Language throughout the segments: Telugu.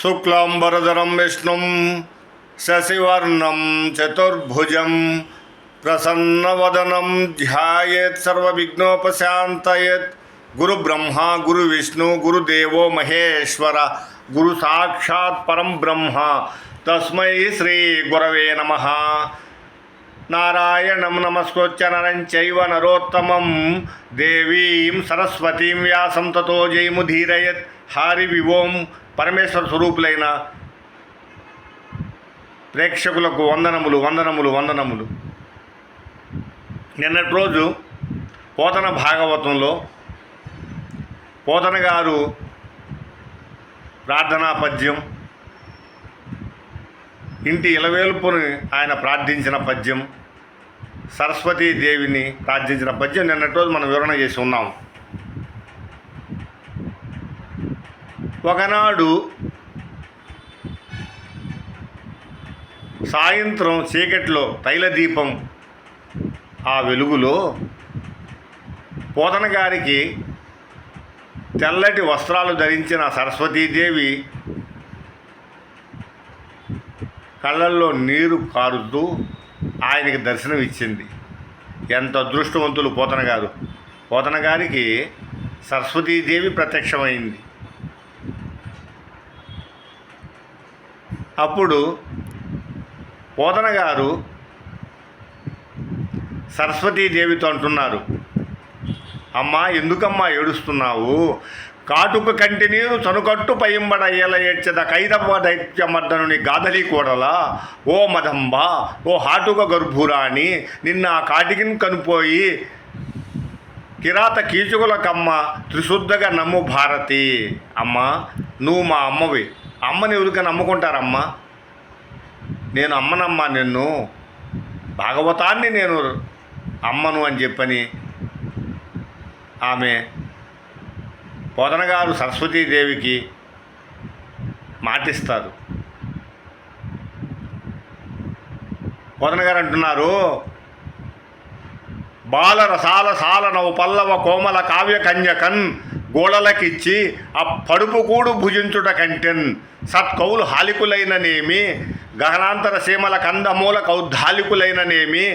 శుక్లాంబరధరం విష్ణుం శశివర్ణం చతుర్భుజం ప్రసన్నవదనం ధ్యాయేత్ సర్వవిఘ్నోపశాంతయేత్. గురు బ్రహ్మ గురు విష్ణు గురుదేవో మహేశ్వర గురు సాక్షాత్ పరం బ్రహ్మ తస్మై శ్రీ గురవే నమః. నారాయణం నమస్కృత్య నరం చైవ నరోత్తమం దేవీం సరస్వతీం వ్యాసం తతో జయముధీరయత్. హారి వివోం. పరమేశ్వర స్వరూపులైన ప్రేక్షకులకు వందనములు వందనములు వందనములు. నిన్నటి రోజు పోతన భాగవతంలో పోతన గారు ప్రార్థనా పద్యం, ఇంటి ఇలవేల్పుని ఆయన ప్రార్థించిన పద్యం, సరస్వతీదేవిని ప్రార్థించిన పద్యం నిన్నటి రోజు మనం వివరణ చేసి ఉన్నాం. ఒకనాడు సాయంత్రం చీకట్లో తైలదీపం ఆ వెలుగులో పోతన గారికి తెల్లటి వస్త్రాలు ధరించిన సరస్వతీదేవి కళ్ళల్లో నీరు కారుతూ ఆయనకి దర్శనం ఇచ్చింది. ఎంత అదృష్టవంతులు పోతన గారు. పోతన గారికి సరస్వతీదేవి ప్రత్యక్షమైంది. అప్పుడు పోతన గారు సరస్వతీదేవితో అంటున్నారు, అమ్మా ఎందుకమ్మా ఏడుస్తున్నావు? కాటుక కంటి నీరు చనుకట్టు పయింబడ ఏల ఏడ్చద కైదవ్వ దైత్యమర్దనుని గాదలి కూడలా. ఓ మదంబ ఓ హాటుక గర్భురాణి నిన్న ఆ కాటికిని కనుపోయి కిరాత కీచుకులకమ్మ త్రిశుద్ధగా నమ్ము భారతి. అమ్మా నువ్వు మా అమ్మవి. అమ్మని ఎవరికైనా నమ్ముకుంటారమ్మా? నేను అమ్మనమ్మా, నిన్ను భాగవతాన్ని నేను అమ్మను అని చెప్పని ఆమె పోతన గారు సరస్వతీదేవికి మాటిస్తారు. పోతన గారు అంటున్నారు, బాలరసాల సాల నవ పల్లవ కోమల కావ్య కన్యకన్ గోళలకిచ్చి ఆ పడుపు కూడు భుజించుట కంటెన్ సత్కౌలు హాలికులైననేమి గహనాంతర సీమల కందమూల కౌద్ధాలికులైననేమి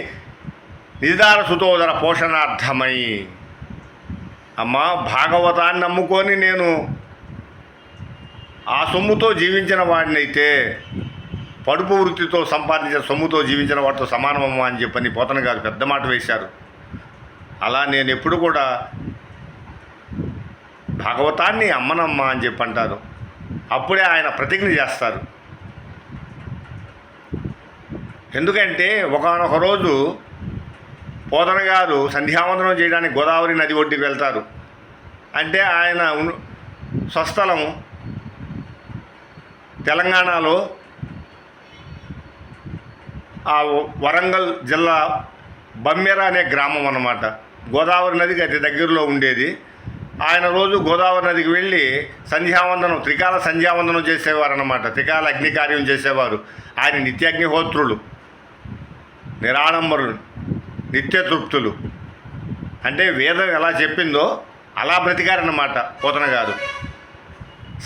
నిదార సుతోదర పోషణార్థమై. అమ్మా భాగవతాన్ని నమ్ముకొని నేను ఆ సొమ్ముతో జీవించిన వాడినైతే పడుపు వృత్తితో సంపాదించిన సొమ్ముతో జీవించిన వాడితో సమానమమ్మా అని చెప్పని పోతన గారు పెద్ద మాట వేశారు. అలా నేను ఎప్పుడు కూడా భాగవతాన్ని అమ్మనమ్మా అని చెప్పి అంటారు. అప్పుడే ఆయన ప్రతిజ్ఞ చేస్తారు. ఎందుకంటే ఒకానొక రోజు పోతన గారు సంధ్యావందనం చేయడానికి గోదావరి నది ఒడ్డుకి వెళ్తారు. అంటే ఆయన స్వస్థలం తెలంగాణలో ఆ వరంగల్ జిల్లా బమ్మెర అనే గ్రామం అన్నమాట. గోదావరి నదికి అతి దగ్గరలో ఉండేది. ఆయన రోజు గోదావరి నదికి వెళ్ళి సంధ్యావందనం త్రికాల సంధ్యావందనం చేసేవారు అన్నమాట. త్రికాల అగ్నికార్యం చేసేవారు. ఆయన నిత్యాగ్నిహోత్రులు, నిరాడంబరులు, నిత్యతృప్తులు. అంటే వేదం ఎలా చెప్పిందో అలా బ్రతికారన్నమాట పోతన గారు.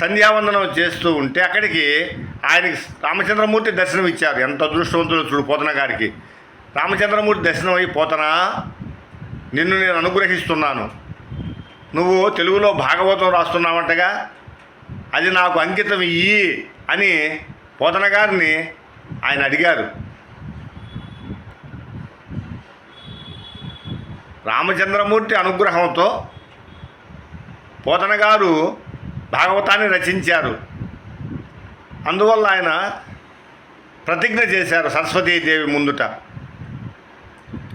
సంధ్యావందనం చేస్తూ ఉంటే అక్కడికి ఆయనకి రామచంద్రమూర్తి దర్శనం ఇచ్చారు. ఎంత అదృష్టవంతులు చూడు పోతన గారికి. రామచంద్రమూర్తి దర్శనం అయి, పోతనా నిన్ను నేను అనుగ్రహిస్తున్నాను, నువ్వు తెలుగులో భాగవతం రాస్తున్నావంటగా, అది నాకు అంకితం ఇయ్యి అని పోతన గారిని ఆయన అడిగారు. రామచంద్రమూర్తి అనుగ్రహంతో పోతన గారు భాగవతాన్ని రచించారు. అందువల్ల ఆయన ప్రతిజ్ఞ చేశారు సరస్వతీదేవి ముందుట,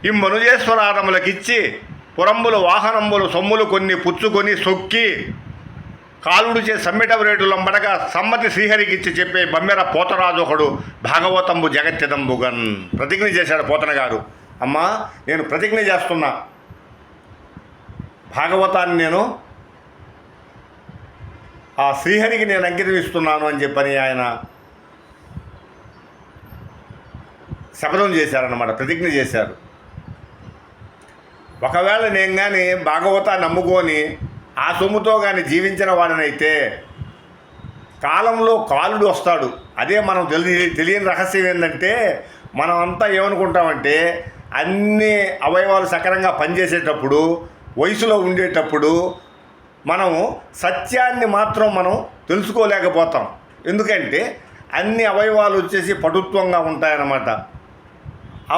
ఈ మనుజేశ్వరారములకిచ్చి పురంబులు వాహనంబులు సొమ్ములు కొన్ని పుచ్చుకొని సొక్కి కాలుడు చే సమ్మిటవరేటులంబడగా సమ్మతి శ్రీహరికిచ్చి చెప్పే బమ్మెర పోతరాజు ఒకడు భాగవతంబు జగత్యదంబుగన్. ప్రతిజ్ఞ చేశాడు పోతన గారు. అమ్మా నేను ప్రతిజ్ఞ చేస్తున్నా, భాగవతాన్ని నేను ఆ శ్రీహరికి నేను అంకితం ఇస్తున్నాను అని చెప్పని ఆయన శపథం చేశారన్నమాట, ప్రతిజ్ఞ చేశారు. ఒకవేళ నేను కానీ భాగవతాన్ని నమ్ముకొని ఆ సొమ్ముతో కానీ జీవించిన వాడినైతే కాలంలో కాలుడు వస్తాడు. అదే మనం తెలియని రహస్యం ఏంటంటే, మనం అంతా ఏమనుకుంటామంటే అన్ని అవయవాలు సక్రమంగా పనిచేసేటప్పుడు, వయసులో ఉండేటప్పుడు మనము సత్యాన్ని మాత్రం మనం తెలుసుకోలేకపోతాం. ఎందుకంటే అన్ని అవయవాలు వచ్చేసి పటుత్వంగా ఉంటాయన్నమాట.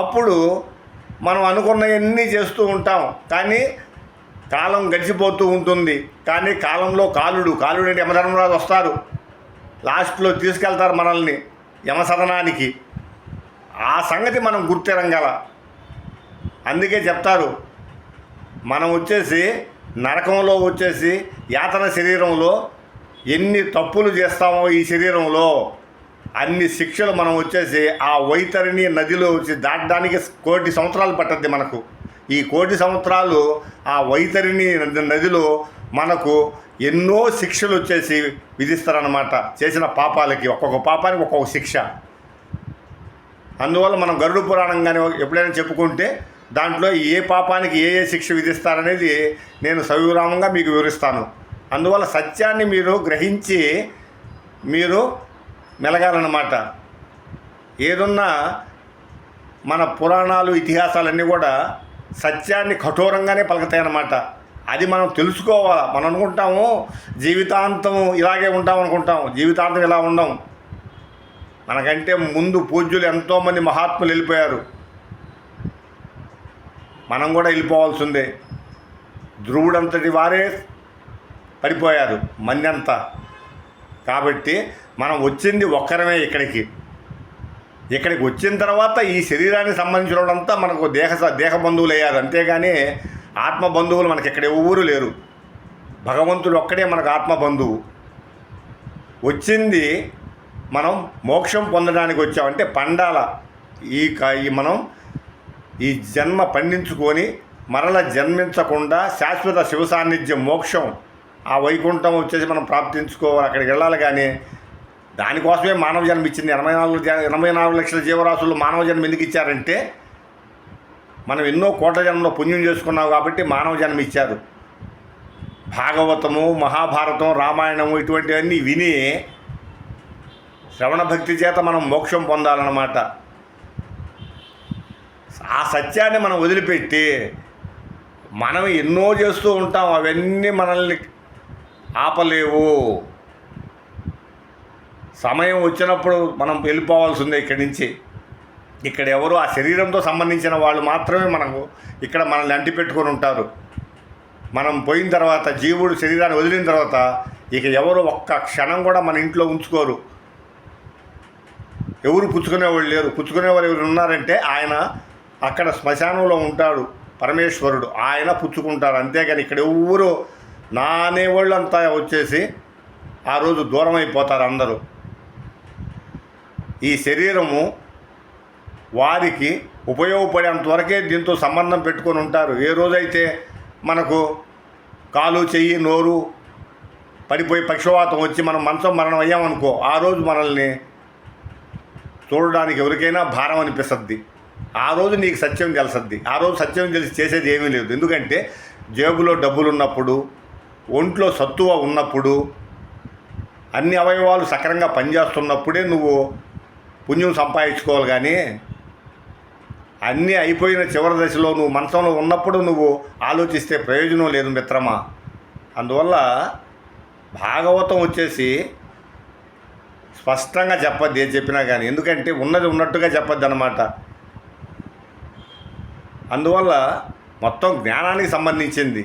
అప్పుడు మనం అనుకున్నవన్నీ చేస్తూ ఉంటాం, కానీ కాలం గడిచిపోతూ ఉంటుంది. కానీ కాలంలో కాలుడు అంటే యమధర్మరాజు వస్తారు, లాస్ట్లో తీసుకెళ్తారు మనల్ని యమసదనానికి. ఆ సంగతి మనం గుర్తిరంగల. అందుకే చెప్తారు, మనం వచ్చేసి నరకంలో వచ్చేసి యాతన శరీరంలో ఎన్ని తప్పులు చేస్తామో ఈ శరీరంలో అన్ని శిక్షలు మనం వచ్చేసి ఆ వైతరిణి నదిలో వచ్చి దాటడానికి 1,000,000 సంవత్సరాలు పట్టద్ది మనకు. ఈ 1,000,000 సంవత్సరాలు ఆ వైతరిణి నదిలో మనకు ఎన్నో శిక్షలు వచ్చేసి విధిస్తారన్నమాట. చేసిన పాపాలకి ఒక్కొక్క పాపానికి ఒక్కొక్క శిక్ష. అందువల్ల మనం గరుడ పురాణం కానీ ఎప్పుడైనా చెప్పుకుంటే దాంట్లో ఏ పాపానికి ఏ శిక్ష విధిస్తారనేది నేను సవివరంగా మీకు వివరిస్తాను. అందువల్ల సత్యాన్ని మీరు గ్రహించి మీరు మెలగాలన్నమాట. ఏదున్నా మన పురాణాలు ఇతిహాసాలన్నీ కూడా సత్యాన్ని కఠోరంగానే పలుకుతాయన్నమాట. అది మనం తెలుసుకోవాలి. మనం అనుకుంటాము జీవితాంతం ఇలాగే ఉంటాం అనుకుంటాం. జీవితాంతం ఇలా ఉండం. మనకంటే ముందు పూజ్యులు ఎంతోమంది మహాత్ములు వెళ్ళిపోయారు. మనం కూడా వెళ్ళిపోవాల్సిందే. ధ్రువుడంతటి వారే పడిపోయారు మంది అంతా. కాబట్టి మనం వచ్చింది ఒక్కరమే ఇక్కడికి వచ్చిన తర్వాత ఈ శరీరానికి సంబంధించిన వాళ్ళంతా మనకు దేహ బంధువులు అయ్యారు. అంతేగాని ఆత్మ బంధువులు మనకి ఇక్కడ ఎవరు లేరు. భగవంతుడు ఒక్కడే మనకు ఆత్మ బంధువు. వచ్చింది మనం మోక్షం పొందడానికి వచ్చామంటే పండాల మనం ఈ జన్మ పండించుకొని మరల జన్మించకుండా శాశ్వత శివ సాన్నిధ్యం మోక్షం ఆ వైకుంఠం వచ్చేసి మనం ప్రాప్తించుకోవాలి. అక్కడికి వెళ్ళాలి. కానీ దానికోసమే మానవ జన్మ ఇచ్చింది. 84 లక్షల జీవరాశులు మానవ జన్మ ఎందుకు ఇచ్చారంటే మనం ఎన్నో కోట్ల జన్మలో పుణ్యం చేసుకున్నాం కాబట్టి మానవ జన్మ ఇచ్చారు. భాగవతము, మహాభారతం, రామాయణము ఇటువంటివన్నీ విని శ్రవణ భక్తి చేత మనం మోక్షం పొందాలన్నమాట. ఆ సత్యాన్ని మనం వదిలిపెట్టి మనం ఎన్నో చేస్తూ ఉంటాం. అవన్నీ మనల్ని ఆపలేవు. సమయం వచ్చినప్పుడు మనం వెళ్ళిపోవాల్సిందే ఇక్కడి నుంచి. ఇక్కడ ఎవరు ఆ శరీరంతో సంబంధించిన వాళ్ళు మాత్రమే మనకు ఇక్కడ మనల్ని అంటిపెట్టుకొని ఉంటారు. మనం పోయిన తర్వాత, జీవుడు శరీరాన్ని వదిలిన తర్వాత ఇక ఎవరు ఒక్క క్షణం కూడా మన ఇంట్లో ఉంచుకోరు. ఎవరు పుచ్చుకునేవాళ్ళు లేరు. పుచ్చుకునేవారు ఎవరు ఉన్నారంటే ఆయన అక్కడ శ్మశానంలో ఉంటాడు పరమేశ్వరుడు, ఆయన పుచ్చుకుంటారు. అంతేగాని ఇక్కడ ఎవరు నానేవాళ్ళు అంతా వచ్చేసి ఆ రోజు దూరం అయిపోతారు అందరూ. ఈ శరీరము వారికి ఉపయోగపడేంతవరకే దీంతో సంబంధం పెట్టుకొని ఉంటారు. ఏ రోజైతే మనకు కాలు, చెయ్యి, నోరు పడిపోయి పక్షవాతం వచ్చి మనం మరణం అయ్యామనుకో, ఆ రోజు మనల్ని చూడడానికి ఎవరికైనా భారం అనిపిస్తుంది. ఆ రోజు నీకు సత్యం తెలుస్తుంది. ఆ రోజు సత్యం తెలిసి చేసేది ఏమీ లేదు. ఎందుకంటే జేబులో డబ్బులు ఉన్నప్పుడు, ఒంట్లో సత్తువ ఉన్నప్పుడు, అన్ని అవయవాలు సక్రంగా పనిచేస్తున్నప్పుడే నువ్వు పుణ్యం సంపాదించుకోవాలి. కానీ అన్నీ అయిపోయిన చివరి దశలో నువ్వు మనసులో ఉన్నప్పుడు నువ్వు ఆలోచిస్తే ప్రయోజనం లేదు మిత్రమా. అందువల్ల భాగవతం వచ్చేసి స్పష్టంగా చెప్పద్దు ఏది చెప్పినా కానీ. ఎందుకంటే ఉన్నది ఉన్నట్టుగా చెప్పద్దు అన్నమాట. అందువల్ల మొత్తం జ్ఞానానికి సంబంధించింది.